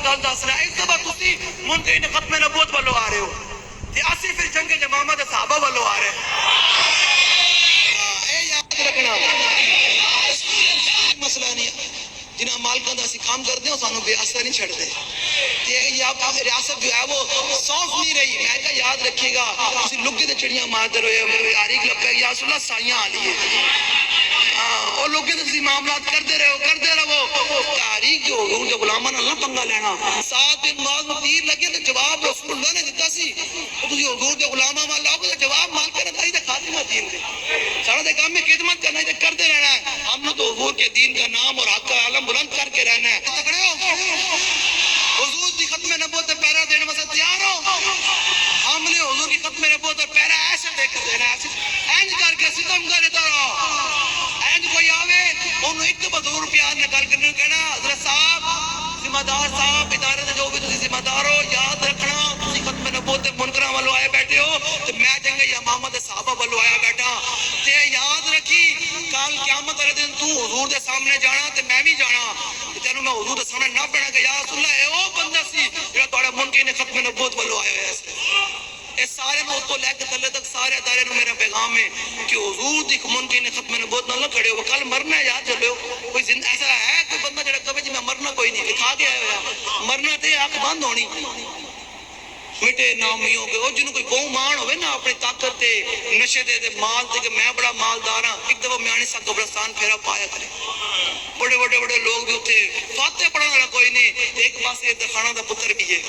گل دس رہا ایک دفعہ تسی منکرین ختم نبوت والو آ رہے ہو تے اسی پھر جنگ یمامہ دے صحابہ والو آ رہے ہیں. اے یاد رکھنا مسئلہ نہیں جنہاں مالکاں دا اسی کام کرتے ہیں سانو بے اثر نہیں چھڑ دے. ریاست جو ہے وہ سوف نہیں رہی. میں کہا یاد رکھیے گا اسی لگے دے چڑیاں ماردر ہوئے آریک لپے یا رسول اللہ سائیاں آ لیے اور لوگوں نے اسی معاملات کرتے رہو تاریخ جو حضور کے غلامہ نہ پنگا لینا. 7 دن بعد میں تیر لگے تو جواب رسول اللہ نے دیتا سی تو تسی حضور کے غلامہ مال لاؤ تو جواب مال کے ردائی دے خاتمہ دین دے سارا دے کام میں خدمت کرنا ہے کرتے رہنا ہے. ہم نے تو حضور کے دین کا نام اور حق کا عالم بلند کر کے رہنا ہے. تکڑے ہو حضور کی ختم نبوت پہرا دینے میں سے تیار ہو. ہم نے حضور کی ختم نبوت پہرا ایسے دے کر دینا ہے اینج کر کے ستم کرتا رہو. اینج کوئی آوے انہوں ایک دفعہ ضرور پیار نکال کرنے کہنا حضرت صاحب ذمہ دار صاحب ادارے دے جو بھی تسی ذمہ دار ہو یاد رکھنا تسی ختم نبوت منکراں والو آئے بیٹھے ہو تو میں جنگ یمامہ دے صحابہ والو آیا بیٹھا تے یاد رکھی کل قیامت والے دن تو حضور دے سامنے جانا تے میں بھی جانا تینوں میں حضور دے سامنے نہ پڑھا کہ یا رسول اللہ اے او بندہ سی جڑا تہاڈے منکرین ختم نبوت والو آیا ہویا سی. اس سارے موت کو لے کے تلے تک سارے ادارے نو میرا پیغام ہے کہ حضور دی منکرین ختم نبوت نہ کھڑے ہو کل مرنا ہے. یاد چلو کوئی زندہ ایسا ہے کوئی بندہ جڑا کہے جی میں مرنا کوئی نہیں لکھا کے آیا ہوا مرنا تے آنکھ بند ہونی مٹے نامیوں کے وہ جنہوں کوئی بہو مان ہوئے نا اپنی طاقت تے نشے دے مال تے کہ میں بڑا مالدار ہاں. ایک دفعہ میانی سا قبرستان پھیرا پایا کرے بڑے بڑے بڑے لوگ بھی اتنے فاتح پڑھنے والا کوئی نہیں. ایک پاس درخانہ دا پتر بھی ہے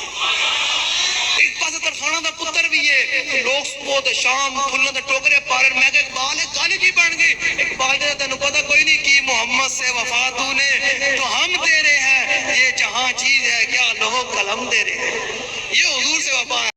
ایک پاس درخانہ دا پتر بھی ہے لوگ صبح تے شام پھلوں دے ٹوکرے پارن میں کہ اقبال ہے کالی کی بن گئی اقبال دے تینوں پتہ کوئی نہیں کی محمد سے وفا تو نے تو ہم تیرے ہیں یہ جہاں چیز ہے کیا لوہ قلم تیرے یہ حضور سے وفا ہے.